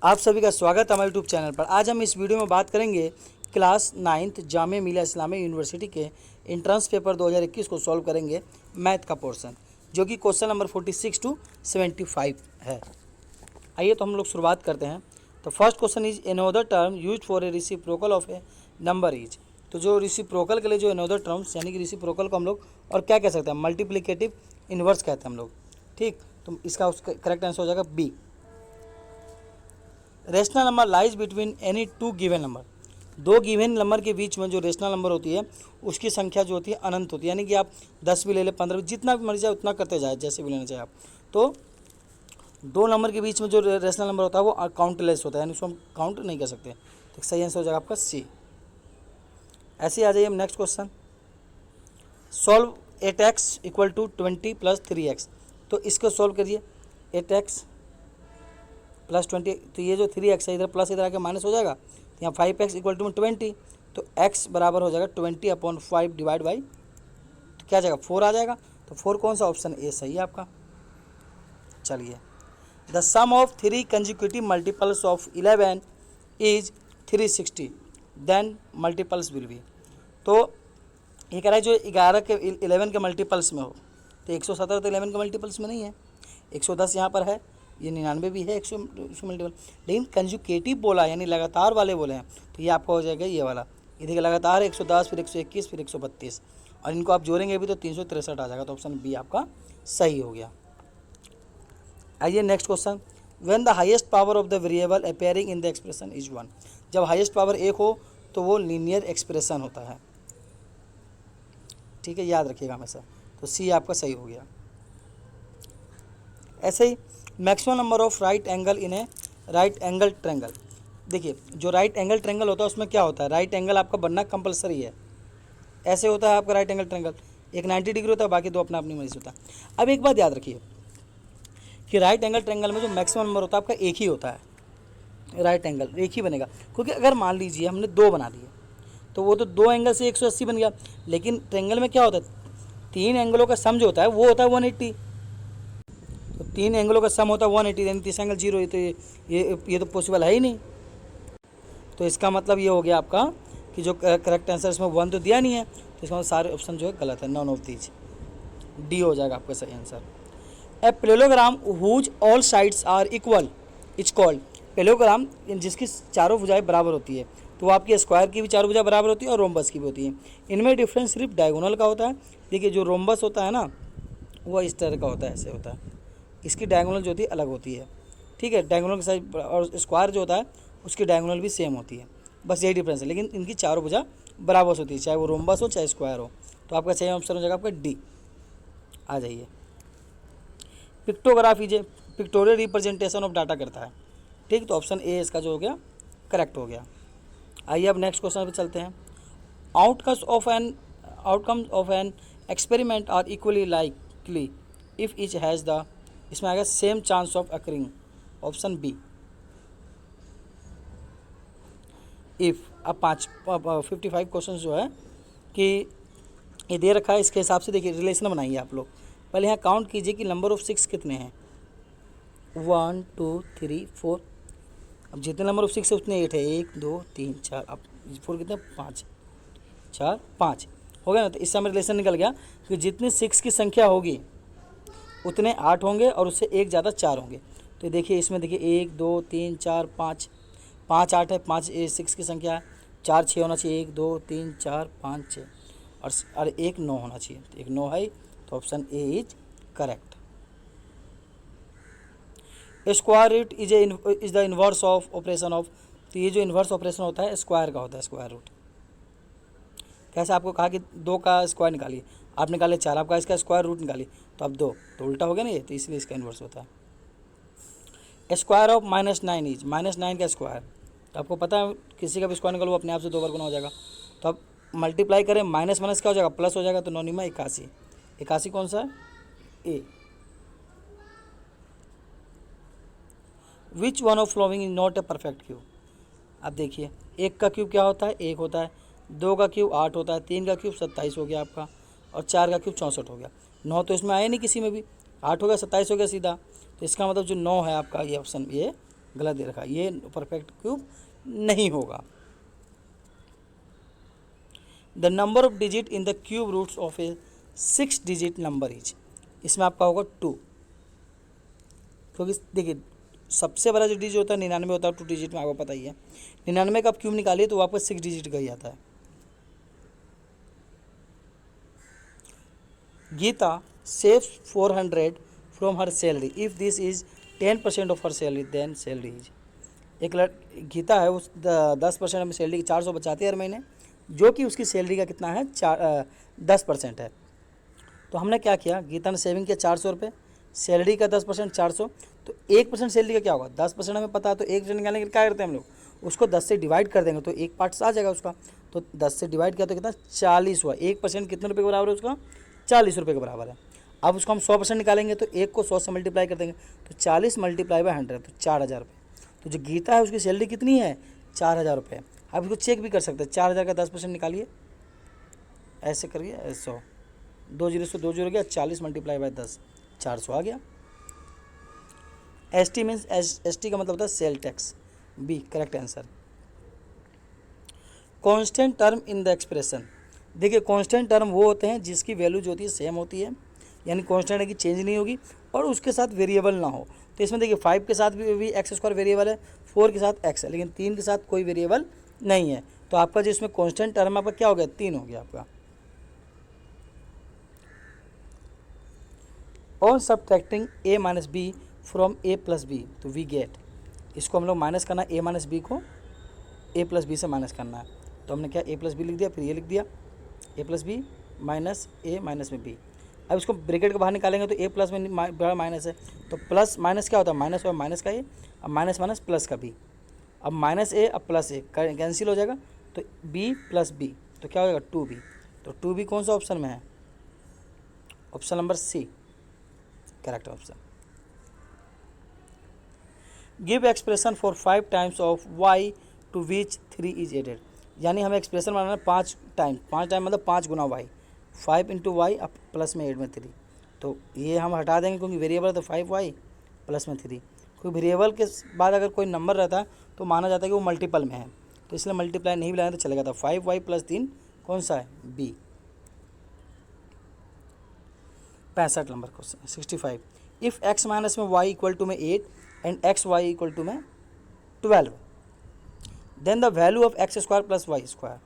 आप सभी का स्वागत है हमारे यूट्यूब चैनल पर। आज हम इस वीडियो में बात करेंगे class 9th Jamia Millia Islamia university के एंट्रेंस पेपर 2021 को सॉल्व करेंगे मैथ का पोर्शन, जो कि क्वेश्चन नंबर 46 टू 75 है। आइए तो हम लोग शुरुआत करते हैं। तो first question is another term use for a reciprocal of A number is. तो जो रेसिप्रोकल के लिए जो एनोदर टर्म्स यानी कि रेसिप्रोकल को हम लोग और क्या कह सकते हैं, मल्टीप्लिकेटिव इन्वर्स कहते हैं हम लोग। ठीक, तो इसका उसका करेक्ट आंसर हो जाएगा B. Rational number lies between any two given number. दो गिवन नंबर के बीच में जो रेशनल नंबर होती है उसकी संख्या जो होती है अनंत होती है, यानी कि आप 10 भी ले लें, 15 भी, जितना भी मर्जी जाए उतना करते जाए, जैसे भी लेना चाहे आप। तो दो नंबर के बीच में जो रेशनल नंबर होता है वो काउंटलेस होता है, यानी उसको हम काउंट नहीं कर सकते। तो सही आंसर हो जाएगा आपका सी। ऐसे ही आ जाइए हम next question. Solve 8x equal to 20 plus 3x। तो इसको सॉल्व करिए। 8x प्लस 20, तो ये जो 3x है इधर प्लस इधर आके माइनस हो जाएगा, तो यहाँ 5x इक्वल टू 20, तो x बराबर हो जाएगा 20/5 डिवाइड बाई, तो क्या आ जाएगा 4 आ जाएगा। तो 4 कौन सा, ऑप्शन ए सही है आपका। चलिए, the sum of 3 consecutive multiples of 11 is 360, then multiples will be. तो ये कह रहा है जो 11 के 11 के मल्टीपल्स में हो, तो 117 तो 11 के मल्टीपल्स में नहीं है, 110 यहाँ पर है, ये 99 भी है 100 मल्टीपल, लेकिन कंजुकेटिव बोला यानी लगातार वाले बोले हैं, तो ये आपका हो जाएगा ये वाला। ये देखिए लगातार 110 फिर 121 फिर 132, और इनको आप जोड़ेंगे भी तो 363 आ जाएगा। तो ऑप्शन बी आपका सही हो गया। आइए next question. When the highest power of the variable appearing in the expression is 1। जब हाईएस्ट पावर 1 हो तो वो लीनियर एक्सप्रेशन होता है। ठीक है, याद रखिएगा हमेशा। तो सी आपका सही हो गया। ऐसे ही maximum number of right angle in a right angle triangle. देखिए, जो राइट एंगल ट्रेंगल होता है उसमें क्या होता है, राइट एंगल आपका बनना कंपलसरी है। ऐसे होता है आपका राइट एंगल ट्रेंगल, एक 90 डिग्री होता है, बाकी दो अपना अपनी मर्जी से होता है। अब एक बात याद रखिए कि राइट एंगल ट्रेंगल में जो मैक्सिमम नंबर होता है आपका एक ही होता है, राइट एंगल एक ही बनेगा। क्योंकि अगर मान लीजिए हमने 2 बना दिए तो वो तो 2 एंगल से 180 बन गया, लेकिन ट्रेंगल में क्या होता है, 3 एंगलों का सम जो होता है वो होता है 180। तो 3 एंगलों का सम होता है 180, यानी 30 एंगल 0, तो ये तो पॉसिबल है ही नहीं। तो इसका मतलब ये हो गया आपका कि जो करेक्ट आंसर इसमें 1 तो दिया नहीं है, तो इसका मतलब सारे ऑप्शन जो है गलत है, नॉन ऑफ दीज, डी हो जाएगा आपका सही answer. A parallelogram whose all sides are equal is called. Parallelogram जिसकी चारों भुजाएं बराबर होती है, तो वो आपकी स्क्वायर की भी चारों भुजा बराबर होती है और रोम्बस की भी होती है। इनमें डिफरेंस सिर्फ डायगोनल का होता है। देखिए, जो रोम्बस होता है ना वो इस तरह का होता है, ऐसे होता है, इसकी डायगोनल जो होती है अलग होती है। ठीक है, डायगोनल के साइज, और स्क्वायर जो होता है उसकी डायगोनल भी सेम होती है, बस यही डिफरेंस है, लेकिन इनकी चारों भुजा बराबर होती है, चाहे वो रोम्बस हो चाहे स्क्वायर हो। तो आपका सही ऑप्शन हो जाएगा आपका डी। आ जाइए, pictograph is pictorial representation of data करता है। ठीक, तो ऑप्शन ए इसका जो हो गया करेक्ट हो गया। आइए अब नेक्स्ट क्वेश्चन पे चलते हैं। Outcomes of an experiment are equally likely if each has the, इसमें आएगा same chance of occurring, option B. If अब 55 क्वेश्चन जो है कि ये दे रखा है, इसके हिसाब से देखिए रिलेशन बनाइए आप लोग। पहले यहाँ काउंट कीजिए कि नंबर ऑफ 6 कितने हैं, 1 2 3 4। अब जितने नंबर ऑफ 6 है उतने 8 है, 1 2 3 4, अब 4 कितने 5 4 5 हो गया ना। तो इससे हमें रिलेशन निकल गया कि जितनी 6 की संख्या होगी उतने 8 होंगे और उससे एक ज़्यादा 4 होंगे। तो देखिए इसमें देखिए 1 2 3 4 5, 5 8 है, 5 6 की संख्या है, 4 6 होना चाहिए, 1 2 3 4 5 6, और 1 9 होना चाहिए, तो 1 9 है, तो option A is correct. Square root is the inverse of operation of. तो ये जो इन्वर्स ऑपरेशन होता है स्क्वायर का होता है, स्क्वायर रूट। कैसे आपको कहा कि 2 का स्क्वायर निकालिए, आप निकाले 4, आपका इसका स्क्वायर रूट निकालिए, तो अब 2, तो उल्टा हो गया ना ये, तो इसलिए इसका इन्वर्स होता है। स्क्वायर ऑफ -9 इज, -9 का स्क्वायर, तो आपको पता है किसी का भी स्क्वायर निकालो अपने आप से 2 बार गुना हो जाएगा। तो अब मल्टीप्लाई करें, माइनस माइनस क्या हो जाएगा, प्लस हो जाएगा, तो 9 9 81, 81 कौन सा है, A. Which one of following is not a perfect cube. अब देखिए 1 का क्यूब क्या होता है, 1 होता है, 2 का क्यूब 8 होता है, 3 का क्यूब 27 हो गया आपका, और 4 का क्यूब 64 हो गया। 9 तो इसमें आया नहीं किसी में भी, 8 हो गया 27 हो गया सीधा। तो इसका मतलब जो 9 है आपका ये ऑप्शन ये गलत दे रखा है, ये परफेक्ट क्यूब नहीं होगा। The number of digit in the cube roots of a 6 digit number is, इसमें आपका होगा 2, क्योंकि देखिए सबसे बड़ा जो डिजिट होता है 99 होता है 2 डिजिट में, आपको पता ही है। 99 का आप क्यूब निकालिए तो वापस 6 डिजिट का ही आता है। Geeta saves 400 from her salary, if this is 10% of her salary then salary is. एक गीता है, उस 10% में सैलरी की 400 बचाती है हर महीने, जो कि उसकी सैलरी का कितना है 10% है। तो हमने क्या किया, गीता ने सेविंग किया 400 रुपये, सैलरी का 10% 400, तो 1% सैलरी का क्या होगा 10% हमें पता है, तो 1% निकालने के लिए क्या करते हैं हम लोग, उसको 10 से डिवाइड कर देंगे तो एक पार्ट आ जाएगा उसका। तो 10 से डिवाइड किया तो कितना 40 हुआ, 1% कितने रुपये के बराबर है उसका 40 रुपये के बराबर है। अब उसको हम 100% निकालेंगे तो 1 को 100 से मल्टीप्लाई कर देंगे तो 40 मल्टीप्लाई बाय 100 तो 4000 रुपये। तो जो गीता है उसकी सैलरी कितनी है 4000 रुपये। आप इसको चेक भी कर सकते हैं, 4000 का 10% निकालिए, ऐसे करिए 100, 2 जीरो से 2 जीरो गया, 40 मल्टीप्लाई बाय 10 400 आ गया। S T means S T का मतलब होता है sale tax, B correct answer. Constant term in the expression, देखिए कांस्टेंट टर्म वो होते हैं जिसकी वैल्यू जो होती है सेम होती है, यानी कांस्टेंट है कि चेंज नहीं होगी और उसके साथ वेरिएबल ना हो। तो इसमें देखिए 5 के साथ भी एक्स स्क्वायर वेरिएबल है, 4 के साथ एक्स है, लेकिन 3 के साथ कोई वेरिएबल नहीं है। तो आपका जो इसमें कांस्टेंट टर्म आपका क्या हो गया 3 हो गया आपका। On subtracting a minus B from a plus B तो वी गेट, इसको हम लोग माइनस करना है a माइनस बी को a प्लस बी से माइनस करना है। तो हमने क्या a प्लस बी लिख दिया, फिर ये लिख दिया a plus B minus a minus में b। अब इसको ब्रैकेट के बाहर निकालेंगे तो a प्लस में बड़ा माइनस है, तो प्लस माइनस क्या होता है माइनस और माइनस का a, अब माइनस माइनस प्लस का b, अब माइनस a अब प्लस a कैंसिल हो जाएगा तो b प्लस b तो क्या हो जाएगा 2b। तो 2b कौन सा ऑप्शन में है, option number C correct option. Give expression for 5 times of y to which 3 is added, यानी हमें एक्सप्रेशन बनाना है 5 टाइम मतलब 5 गुना y, 5 इंटू वाई अब प्लस में 8 में 3, तो ये हम हटा देंगे क्योंकि वेरिएबल है तो 5y प्लस में 3। कोई वेरिएबल के बाद अगर कोई नंबर रहता है तो माना जाता है कि वो मल्टीपल में है, तो इसलिए मल्टीप्लाई नहीं बनाए तो चलेगा। था 5y प्लस 3 कौन सा है b। 65 number question 65, if x minus में y इक्वल टू में 8 and x y equal to में 12 then the value of x square plus y square.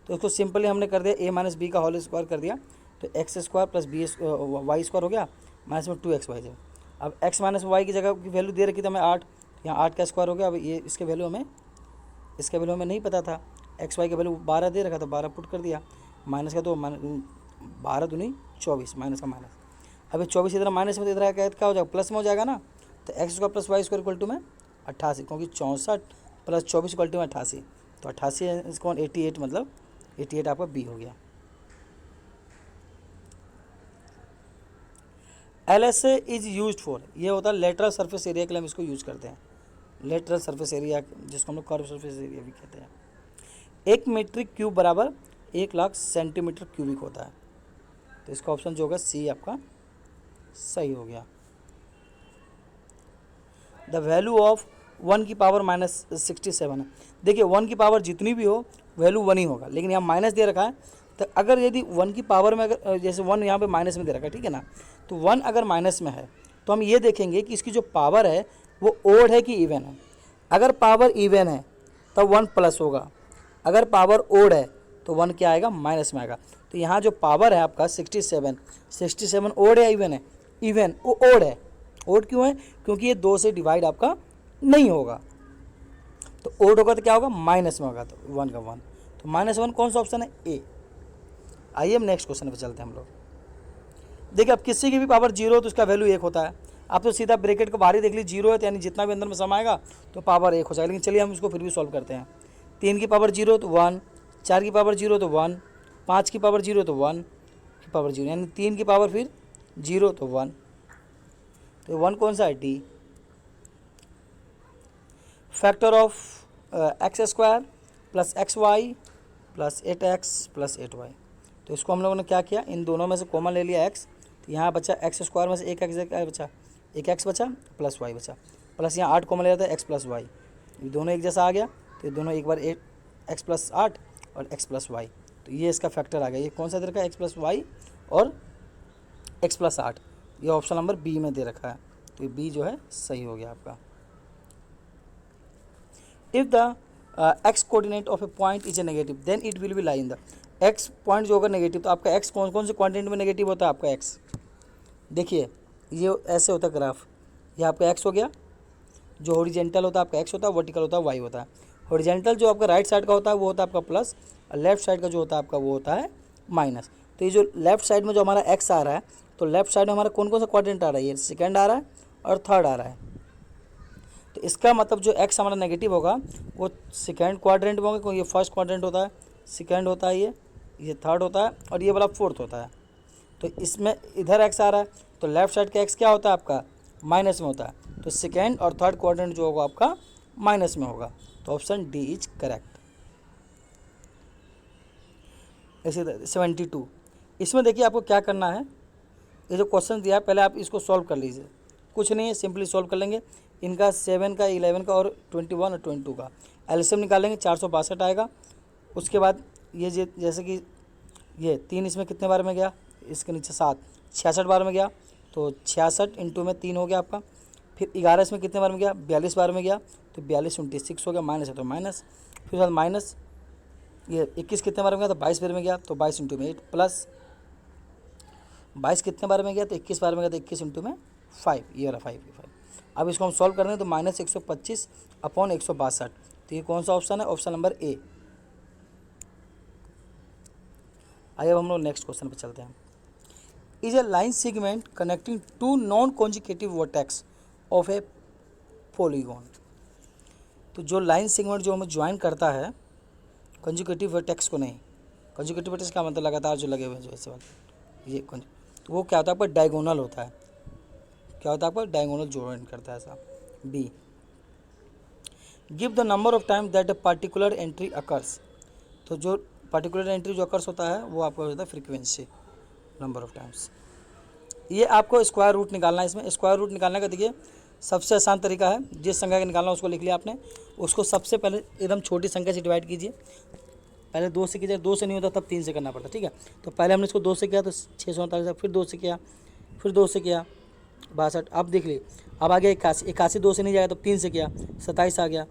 तो इसको सिंपली हमने कर दिया a माइनस बी का होल स्क्वायर कर दिया, तो x square plus B y square हो गया माइनस में 2xy जब। अब x माइनस वाई की जगह की वैल्यू दे रखी थी हमें 8, यहाँ 8 का स्क्वायर हो गया। अब ये इसके वैल्यू हमें नहीं पता था, एक्स वाई का वैल्यू 12 दे रखा तो 12 पुट कर दिया, माइनस का तो 12 दूनी 24 माइनस का माइनस। अभी 24 इधर माइनस में दे रहा है क्या हो जाएगा प्लस में हो जाएगा ना, तो x square plus y square equal to में 88, क्योंकि 64 प्लस 24 इक्वल टू में 88, तो 88 इसको 88 मतलब 88 आपका बी हो गया। L S is use for, ये होता है लेटरल सरफेस एरिया के लिए हम इसको यूज़ करते हैं, लेटरल सरफेस एरिया जिसको हम लोग कर्व सरफेस एरिया भी कहते हैं। 1 मीट्रिक क्यूब बराबर 1 लाख सेंटीमीटर क्यूबिक होता है, तो इसका ऑप्शन जो होगा सी आपका सही हो गया। द वैल्यू ऑफ 1 की पावर माइनस 67 है, देखिए 1 की पावर जितनी भी हो वैल्यू 1 ही होगा, लेकिन यहाँ माइनस दे रखा है, तो अगर यदि 1 की पावर में अगर जैसे 1 यहाँ पे माइनस में दे रखा है ठीक है ना, तो 1 अगर माइनस में है तो हम ये देखेंगे कि इसकी जो पावर है वो ओड है कि इवन है। अगर पावर इवन है तो 1 प्लस होगा, अगर पावर ओड है तो 1 क्या आएगा माइनस में आएगा। तो यहाँ जो पावर है आपका 67 ओड है इवन है, इवन वो ओड है। ओड क्यों है, क्योंकि ये 2 से डिवाइड आपका नहीं होगा, तो ओड होगा तो क्या होगा माइनस में होगा, तो 1 का 1, तो -1 कौन सा ऑप्शन है ए। आइए हम नेक्स्ट क्वेश्चन पे चलते हैं हम लोग। देखिए अब किसी की भी पावर 0 तो उसका वैल्यू 1 होता है, आप तो सीधा ब्रैकेट को बाहर ही देख लीजिए 0 है तो यानी जितना भी अंदर में सम आएगा तो पावर 1 हो जाएगा। लेकिन चलिए हम इसको फिर भी सॉल्व करते हैं। 3 की पावर 0 तो 1, 4 की पावर 0 तो 1, 5 की पावर 0 तो 1 की पावर 0, यानी 3 की पावर फिर 0 तो 1, तो 1 कौन सा है D. Factor of x square plus x y plus 8x plus 8y, तो इसको हम लोगों ने क्या किया, इन दोनों में से कॉमन ले लिया x, तो यहाँ बचा एक्स स्क्वायर में से एक एक्स बचा, एक एक्स बचा प्लस वाई बचा, प्लस यहाँ 8 कॉमन ले जाता है, एक्स प्लस वाई, दोनों एक जैसा आ गया, तो ये दोनों एक बार एक्स प्लस 8 और एक्स प्लस वाई, तो ये इसका फैक्टर आ गया। ये कौन सा दे रखा है, एक्स प्लस वाई और एक्स प्लस 8, ये ऑप्शन नंबर बी में दे रखा है, तो ये बी जो है सही हो गया आपका। If the x coordinate of a point is a negative then it will be lie in the, x point जो होगा नेगेटिव, तो आपका एक्स कौन कौन से कोऑर्डिनेट में नेगेटिव होता है, आपका एक्स देखिए ये ऐसे होता है ग्राफ, ये आपका एक्स हो गया, जो हॉरिजेंटल होता है आपका एक्स होता है, वर्टिकल होता है वाई होता है। हॉरिजेंटल जो आपका राइट साइड का होता है वो होता है आपका प्लस, और लेफ्ट साइड का जो होता है आपका वो होता है माइनस। तो ये जो लेफ्ट साइड में जो हमारा एक्स आ रहा है, तो लेफ्ट साइड में हमारा कौन कौन सा क्वाड्रेंट आ रहा है, ये सेकंड आ रहा है और थर्ड आ रहा है। तो इसका मतलब जो एक्स हमारा नेगेटिव होगा वो सेकंड क्वाड्रेंट में होगा, क्योंकि ये फर्स्ट क्वाड्रेंट होता है, सेकंड होता है, ये थर्ड होता है और ये वाला फोर्थ होता है। तो इसमें इधर एक्स आ रहा है, तो लेफ्ट साइड का एक्स क्या होता है आपका, माइनस में होता है, तो सेकेंड और थर्ड क्वाड्रेंट जो होगा आपका माइनस में होगा, तो ऑप्शन डी इज करेक्ट। ऐसे 72, इसमें देखिए आपको क्या करना है, ये जो क्वेश्चन दिया है पहले आप इसको सॉल्व कर लीजिए, कुछ नहीं है, सिंपली सॉल्व कर लेंगे। इनका 7 का 11 का और 21 और 22 का एलसीएम निकालेंगे, 462 आएगा। उसके बाद ये जैसे कि ये 3 इसमें कितने बार में गया, इसके नीचे 7, 66 बार में गया, तो 66 इंटू में 3 हो गया आपका। फिर 11 इसमें कितने बार में गया, 42 बार में गया, तो 42 26 हो गया, माइनस है तो माइनस। फिर बाद माइनस ये 21 कितने बार में गया, तो 22 बार में गया, तो 22 इंटू में 8 प्लस 22 कितने बार में गया, तो 21 बार में गया, तो 21 इंटू में 5, ये रहा 5। अब इसको हम सॉल्व कर रहे हैं, तो माइनस 125 अपॉन 162, तो ये कौन सा ऑप्शन है, ऑप्शन नंबर ए। आइए अब हम लोग नेक्स्ट क्वेश्चन पे चलते हैं। Is a line segment connecting two non consecutive vertex of a polygon. तो जो लाइन सेगमेंट जो हमें ज्वाइन करता है कॉन्जिक्यूटिव वर्टेक्स को नहीं, कॉन्जिक्यूटिव वर्टेक्स का मतलब लगातार जो लगे हुए हैं जो ऐसे वाले, ये तो वो क्या होता है आपका डायगोनल होता है, क्या होता है आपका डायगोनल ज्वाइन करता है ऐसा। B, give the number of time that a particular entry occurs. तो जो पार्टिकुलर एंट्री जो अकर्स होता है वो आपका होता है फ्रीक्वेंसी, नंबर ऑफ टाइम्स। ये आपको स्क्वायर रूट निकालना है। इसमें स्क्वायर रूट निकालने का देखिए सबसे आसान तरीका है, जिस संख्या का निकालना उसको लिख लिया आपने, उसको सबसे पहले एकदम छोटी संख्या से डिवाइड कीजिए। पहले 2 से कीजिए, 2 से नहीं होता तब 3 से करना पड़ता, ठीक है। तो पहले हमने इसको 2 से किया तो 649, फिर 2 से किया, फिर 2 से किया 62। अब देख लीजिए अब आ गया 81, 81 2 से नहीं जाएगा तो 3 से किया 27 आ गया,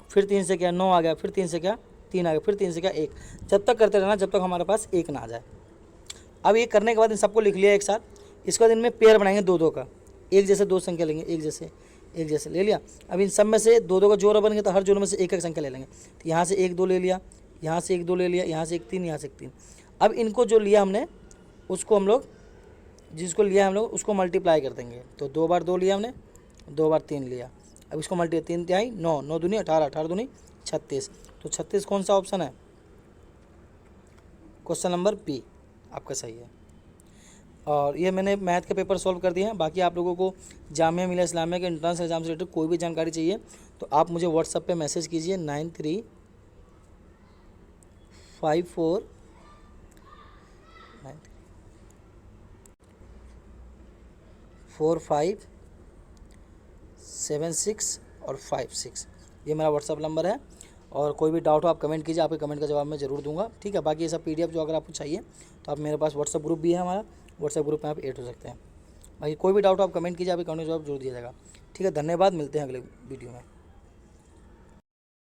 फिर 3 से किया 9 आ गया, फिर 3 से किया 3 आ गया, फिर 3 से किया 1। जब तक करते रहना जब तक हमारे पास 1 ना आ जाए। अब ये करने के बाद इन सबको लिख लिया एक साथ। इसके बाद इनमें पेयर बनाएंगे 2-2 का, एक जैसे 2 संख्या लेंगे, एक जैसे ले लिया। अब इन सब में से 2-2 का जोड़ बनेंगे तो हर जोड़ में से एक संख्या ले लेंगे। तो यहाँ से 1-2 ले लिया, यहाँ से 1-2 ले लिया, यहाँ से 1-3, यहाँ से 1-3। अब इनको जो लिया हमने उसको हम लोग जिसको लिया हम लोग उसको मल्टीप्लाई कर देंगे। तो 2 बार 2 लिया हमने, 2 बार 3 लिया। अब इसको मल्टीप्लाई 3 तिहाई 9, 9 दूनी 18, 18 दूनी 36। तो 36 कौन सा ऑप्शन है, क्वेश्चन नंबर बी आपका सही है। और ये मैंने मैथ के पेपर सॉल्व कर दिए हैं। बाकी आप लोगों को जामिया मिलिया इस्लामिया के एंट्रेंस एग्जाम से रिलेटेड कोई भी जानकारी चाहिए तो आप मुझे व्हाट्सएप पे मैसेज कीजिए 934576 और 56, ये मेरा व्हाट्सअप नंबर है। और कोई भी डाउट हो आप कमेंट कीजिए, आपके कमेंट का जवाब मैं ज़रूर दूंगा, ठीक है। बाकी ये सब PDF जो अगर आपको चाहिए तो आप मेरे पास व्हाट्सअप ग्रुप भी है हमारा, व्हाट्सएप ग्रुप में आप ऐड हो सकते हैं। बाकी कोई भी डाउट हो आप कमेंट कीजिए, आपके कमेंट का जवाब जरूर दिया जाएगा, ठीक है। धन्यवाद, मिलते हैं अगले वीडियो में।